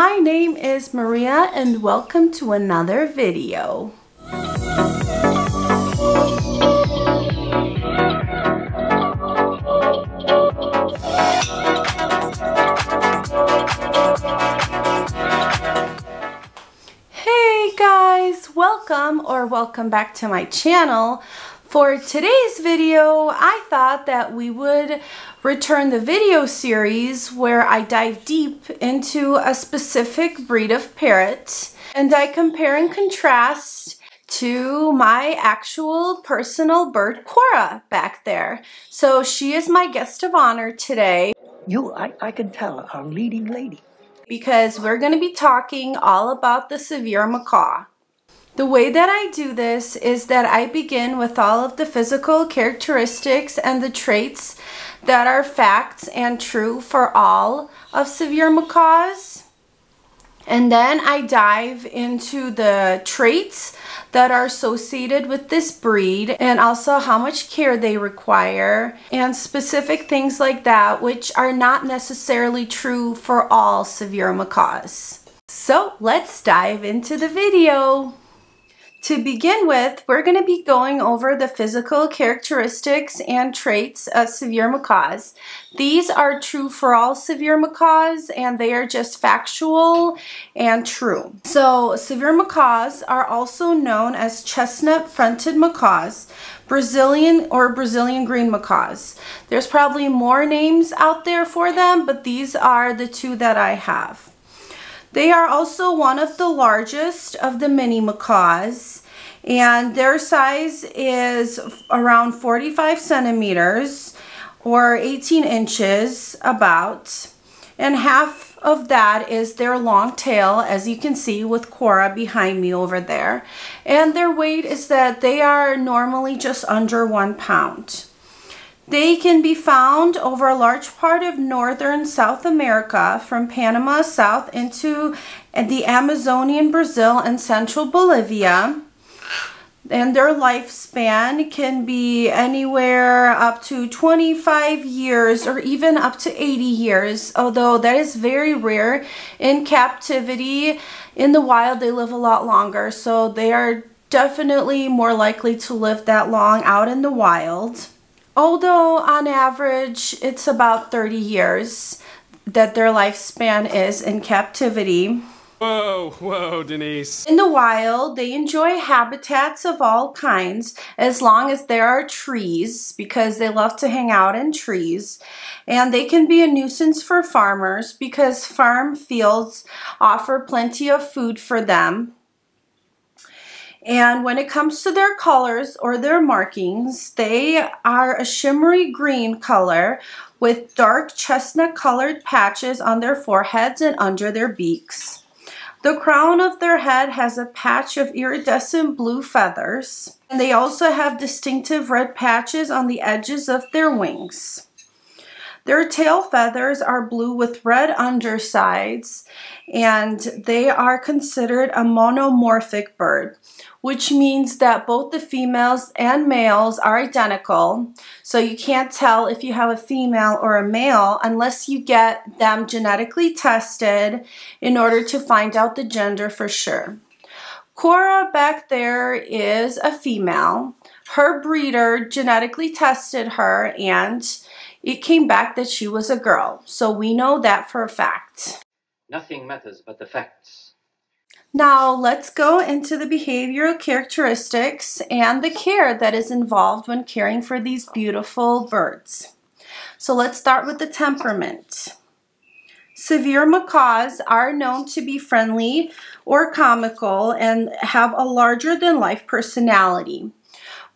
My name is Maria and welcome to another video. Hey guys, welcome back to my channel. For today's video, I thought that we would return the video series where I dive deep into a specific breed of parrot and I compare and contrast to my actual personal bird, Cora, back there. So she is my guest of honor today. I can tell, our leading lady. Because we're going to be talking all about the severe macaw. The way that I do this is that I begin with all of the physical characteristics and the traits that are facts and true for all of severe macaws. And then I dive into the traits that are associated with this breed and also how much care they require and specific things like that, which are not necessarily true for all severe macaws. So let's dive into the video. To begin with, we're going to be going over the physical characteristics and traits of severe macaws. These are true for all severe macaws and they are just factual and true. So severe macaws are also known as chestnut-fronted macaws, Brazilian or Brazilian green macaws. There's probably more names out there for them, but these are the two that I have. They are also one of the largest of the mini macaws, and their size is around 45 centimeters or 18 inches about, and half of that is their long tail, as you can see with Cora behind me over there. And their weight is that they are normally just under 1 pound. They can be found over a large part of northern South America, from Panama south into the Amazonian Brazil and central Bolivia. And their lifespan can be anywhere up to 25 years or even up to 80 years, although that is very rare. In captivity, in the wild, they live a lot longer, so they are definitely more likely to live that long out in the wild. Although on average, it's about 30 years that their lifespan is in captivity. Whoa, Denise. In the wild, they enjoy habitats of all kinds as long as there are trees, because they love to hang out in trees. And they can be a nuisance for farmers because farm fields offer plenty of food for them. And when it comes to their colors or their markings, they are a shimmery green color with dark chestnut colored patches on their foreheads and under their beaks. The crown of their head has a patch of iridescent blue feathers, and they also have distinctive red patches on the edges of their wings. Their tail feathers are blue with red undersides, and they are considered a monomorphic bird, which means that both the females and males are identical. So you can't tell if you have a female or a male unless you get them genetically tested in order to find out the gender for sure. Cora back there is a female. Her breeder genetically tested her and it came back that she was a girl. So we know that for a fact. Nothing matters but the facts. Now let's go into the behavioral characteristics and the care that is involved when caring for these beautiful birds. So let's start with the temperament. Severe macaws are known to be friendly or comical and have a larger than life personality,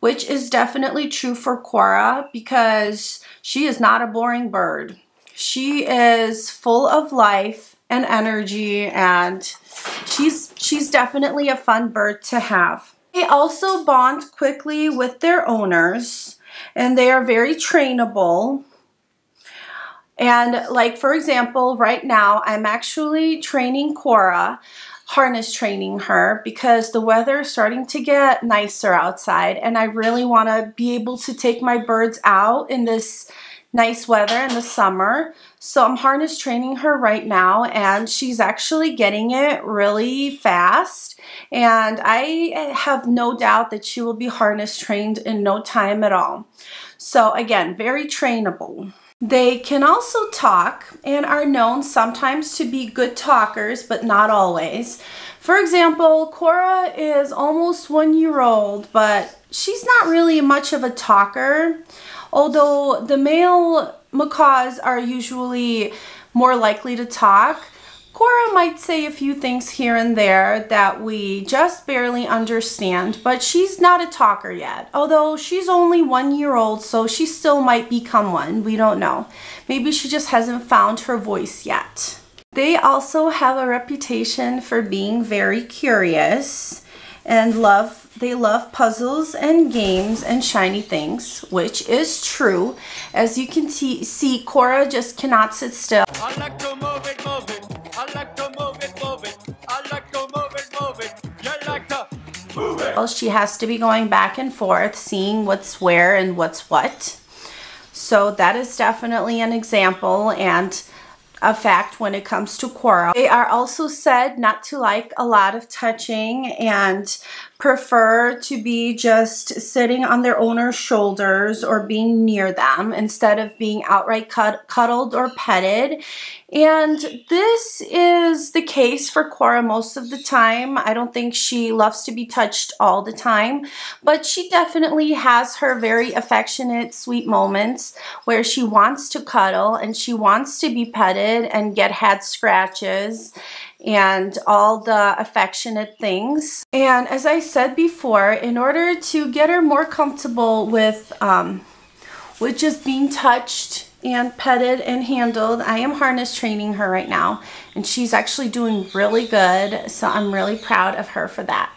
which is definitely true for Cora because she is not a boring bird. She is full of life and energy, and she's definitely a fun bird to have. They also bond quickly with their owners, and they are very trainable. And like, for example, right now I'm actually training Cora, harness training her, because the weather is starting to get nicer outside and I really want to be able to take my birds out in this nice weather in the summer. So I'm harness training her right now, and she's actually getting it really fast. And I have no doubt that she will be harness trained in no time at all. So again, very trainable. They can also talk and are known sometimes to be good talkers, but not always. For example, Cora is almost 1 year old, but she's not really much of a talker. Although the male macaws are usually more likely to talk, Cora might say a few things here and there that we just barely understand, but she's not a talker yet. Although she's only 1 year old, so she still might become one. We don't know. Maybe she just hasn't found her voice yet. They also have a reputation for being very curious and they love puzzles and games and shiny things, which is true. As you can see, Cora just cannot sit still. I like to move it, move it. I like to move it, move it. I like to move it, move it. You like to move it. She has to be going back and forth, seeing what's where and what's what. So that is definitely an example and a fact when it comes to Cora. They are also said not to like a lot of touching and prefer to be just sitting on their owner's shoulders or being near them instead of being outright cuddled or petted. And this is the case for Cora most of the time. I don't think she loves to be touched all the time, but she definitely has her very affectionate, sweet moments where she wants to cuddle and she wants to be petted and get head scratches and all the affectionate things. And as I said before, in order to get her more comfortable with just being touched and petted and handled, I am harness training her right now, and she's actually doing really good, so I'm really proud of her for that.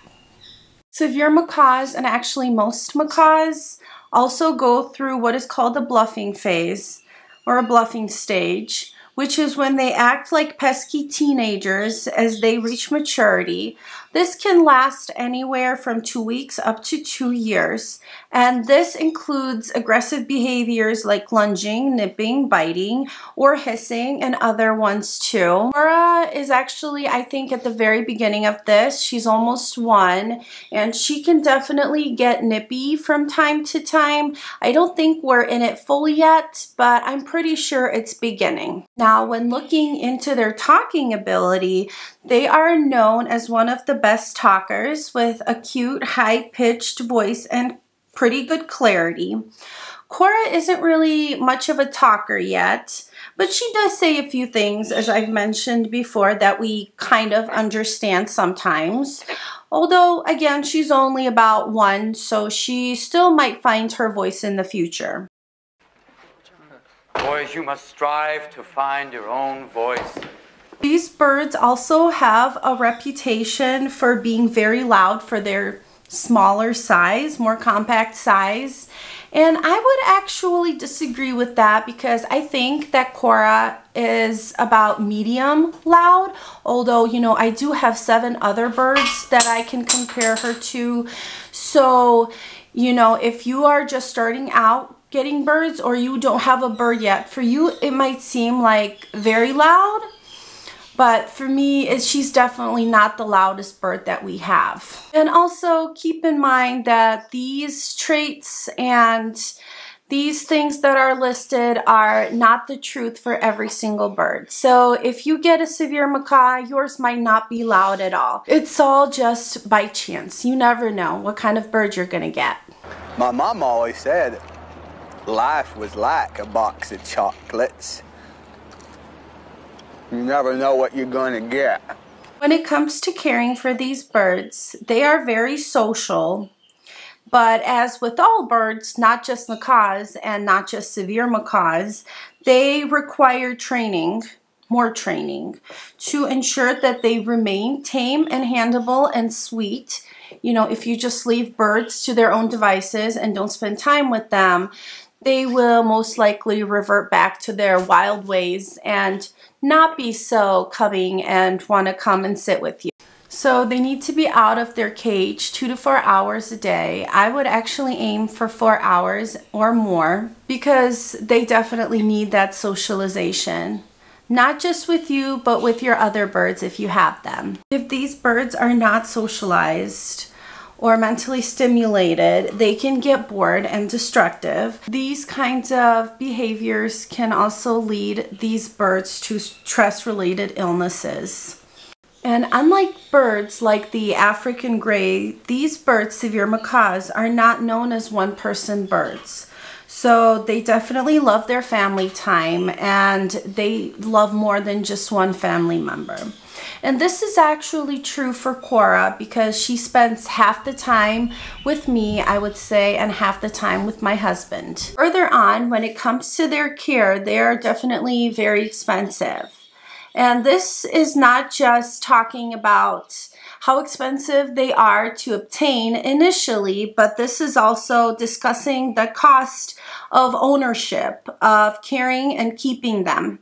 Severe macaws, and actually most macaws, also go through what is called the bluffing phase or a bluffing stage, which is when they act like pesky teenagers as they reach maturity. This can last anywhere from 2 weeks up to 2 years, and this includes aggressive behaviors like lunging, nipping, biting, or hissing, and other ones too. Cora is actually, I think, at the very beginning of this. She's almost 1, and she can definitely get nippy from time to time. I don't think we're in it fully yet, but I'm pretty sure it's beginning. Now, when looking into their talking ability, they are known as one of the best talkers with a cute, high-pitched voice and pretty good clarity. Cora isn't really much of a talker yet, but she does say a few things, as I've mentioned before, that we kind of understand sometimes. Although, again, she's only about 1, so she still might find her voice in the future. Boys, you must strive to find your own voice. These birds also have a reputation for being very loud for their smaller size, more compact size. And I would actually disagree with that because I think that Cora is about medium loud. Although, you know, I do have 7 other birds that I can compare her to. So, you know, if you are just starting out getting birds or you don't have a bird yet, for you it might seem like very loud. But for me, she's definitely not the loudest bird that we have. And also keep in mind that these traits and these things that are listed are not the truth for every single bird. So if you get a severe macaw, yours might not be loud at all. It's all just by chance. You never know what kind of bird you're gonna get. My mom always said life was like a box of chocolates. You never know what you're going to get. When it comes to caring for these birds, they are very social. But as with all birds, not just macaws and not just severe macaws, they require training, more training, to ensure that they remain tame and handleable and sweet. You know, if you just leave birds to their own devices and don't spend time with them, they will most likely revert back to their wild ways and not be so coming and want to come and sit with you. So they need to be out of their cage 2 to 4 hours a day. I would actually aim for 4 hours or more because they definitely need that socialization. Not just with you, but with your other birds if you have them. If these birds are not socialized or mentally stimulated, they can get bored and destructive. These kinds of behaviors can also lead these birds to stress-related illnesses. And unlike birds like the African gray, these birds, severe macaws, are not known as one-person birds. So they definitely love their family time and they love more than just one family member. And this is actually true for Cora because she spends half the time with me, I would say, and half the time with my husband. Further on, when it comes to their care, they are definitely very expensive. And this is not just talking about how expensive they are to obtain initially, but this is also discussing the cost of ownership, of caring and keeping them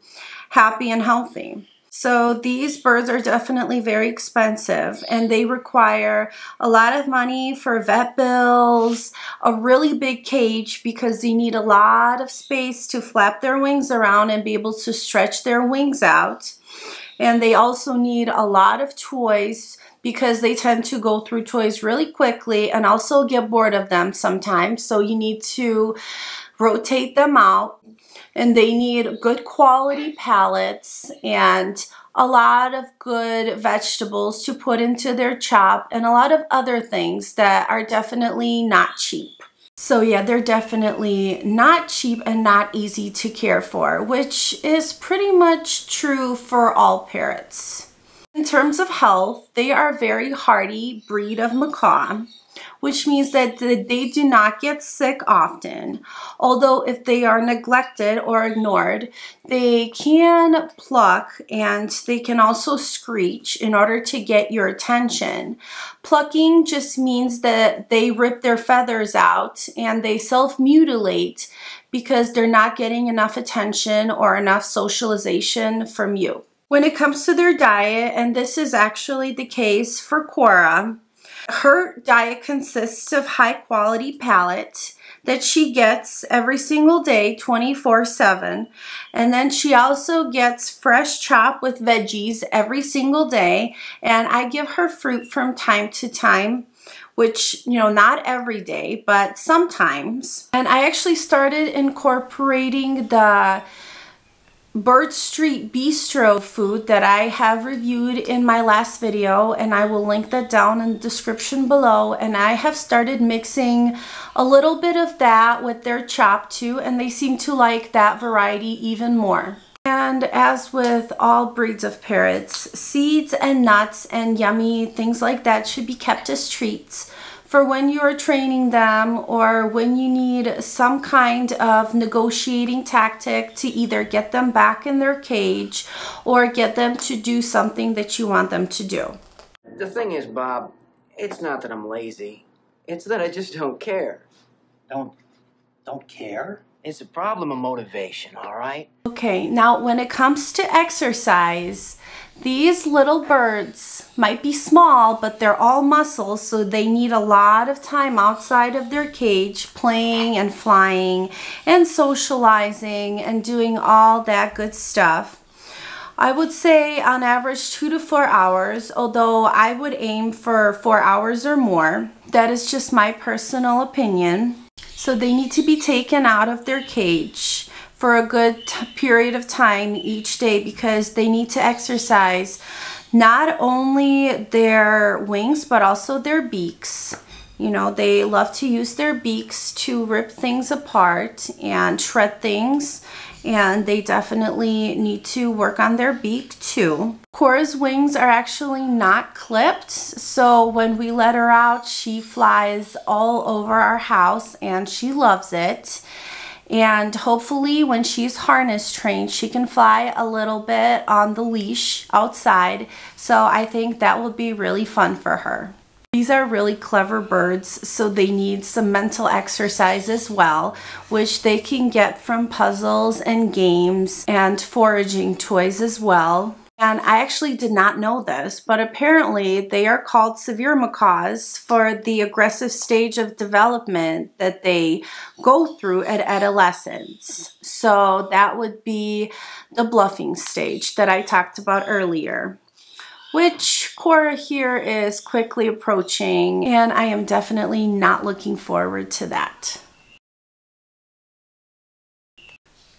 happy and healthy. So these birds are definitely very expensive and they require a lot of money for vet bills, a really big cage because they need a lot of space to flap their wings around and be able to stretch their wings out. And they also need a lot of toys because they tend to go through toys really quickly and also get bored of them sometimes. So you need to rotate them out. And they need good quality pallets and a lot of good vegetables to put into their chop and a lot of other things that are definitely not cheap. So yeah, they're definitely not cheap and not easy to care for, which is pretty much true for all parrots. In terms of health, they are a very hardy breed of macaw, which means that they do not get sick often. Although if they are neglected or ignored, they can pluck and they can also screech in order to get your attention. Plucking just means that they rip their feathers out and they self-mutilate because they're not getting enough attention or enough socialization from you. When it comes to their diet, and this is actually the case for Cora, her diet consists of high quality pellets that she gets every single day 24/7, and then she also gets fresh chop with veggies every single day, and I give her fruit from time to time, which, you know, not every day, but sometimes. And I actually started incorporating the Bird Street Bistro food that I have reviewed in my last video, and I will link that down in the description below. And I have started mixing a little bit of that with their chop too, and they seem to like that variety even more. And as with all breeds of parrots, seeds and nuts and yummy things like that should be kept as treats for when you're training them or when you need some kind of negotiating tactic to either get them back in their cage or get them to do something that you want them to do. The thing is, Bob, it's not that I'm lazy. It's that I just don't care. Don't care? It's a problem of motivation, all right? Okay, now when it comes to exercise, these little birds might be small, but they're all muscles, so they need a lot of time outside of their cage playing and flying and socializing and doing all that good stuff. I would say on average 2 to 4 hours, although I would aim for 4 hours or more. That is just my personal opinion. So they need to be taken out of their cage for a good period of time each day because they need to exercise not only their wings but also their beaks. You know, they love to use their beaks to rip things apart and shred things, and they definitely need to work on their beak too. Cora's wings are actually not clipped, so when we let her out, she flies all over our house and she loves it. And hopefully when she's harness trained, she can fly a little bit on the leash outside. So I think that will be really fun for her. These are really clever birds, so they need some mental exercise as well, which they can get from puzzles and games and foraging toys as well. And I actually did not know this, but apparently they are called severe macaws for the aggressive stage of development that they go through at adolescence. So that would be the bluffing stage that I talked about earlier, which Cora here is quickly approaching, and I am definitely not looking forward to that.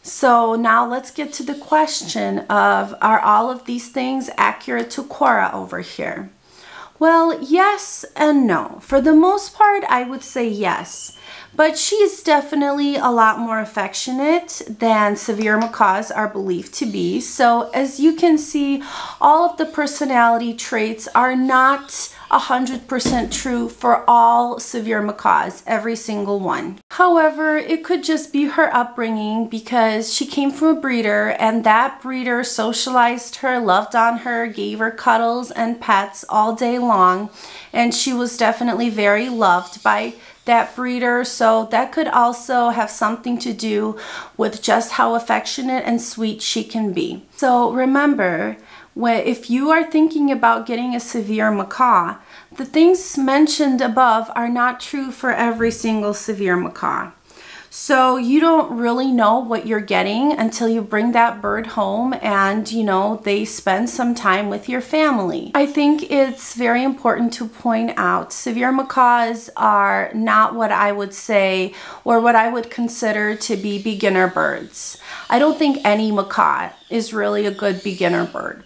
So now let's get to the question of, are all of these things accurate to Cora over here? Well, yes and no. For the most part, I would say yes. But she's definitely a lot more affectionate than severe macaws are believed to be. So as you can see, all of the personality traits are not 100% true for all severe macaws, every single one. However, it could just be her upbringing because she came from a breeder and that breeder socialized her, loved on her, gave her cuddles and pets all day long, and she was definitely very loved by that breeder. So that could also have something to do with just how affectionate and sweet she can be. So remember, if you are thinking about getting a severe macaw, the things mentioned above are not true for every single severe macaw. So you don't really know what you're getting until you bring that bird home and, you know, they spend some time with your family. I think it's very important to point out severe macaws are not what I would say or what I would consider to be beginner birds. I don't think any macaw is really a good beginner bird.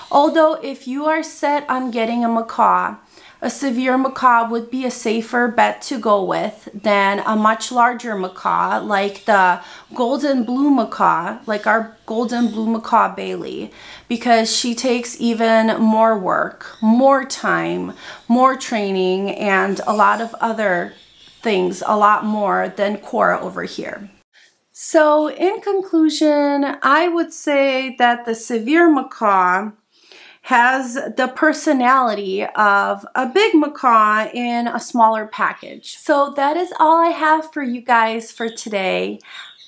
Although if you are set on getting a macaw, a severe macaw would be a safer bet to go with than a much larger macaw like the golden blue macaw, like our golden blue macaw Bailey, because she takes even more work, more time, more training, and a lot of other things, a lot more than Cora over here. So in conclusion, I would say that the severe macaw has the personality of a big macaw in a smaller package. So that is all I have for you guys for today.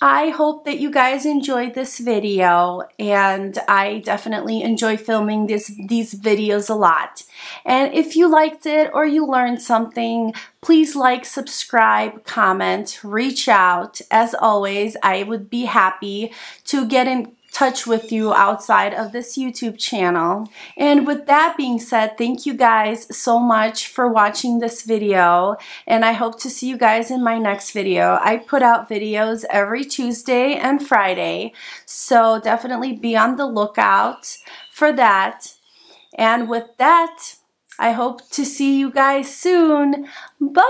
I hope that you guys enjoyed this video, and I definitely enjoy filming these videos a lot. And if you liked it or you learned something, please like, subscribe, comment, reach out. As always, I would be happy to get in touch with you outside of this YouTube channel. And with that being said, thank you guys so much for watching this video, and I hope to see you guys in my next video. I put out videos every Tuesday and Friday, so definitely be on the lookout for that. And with that, I hope to see you guys soon. Bye!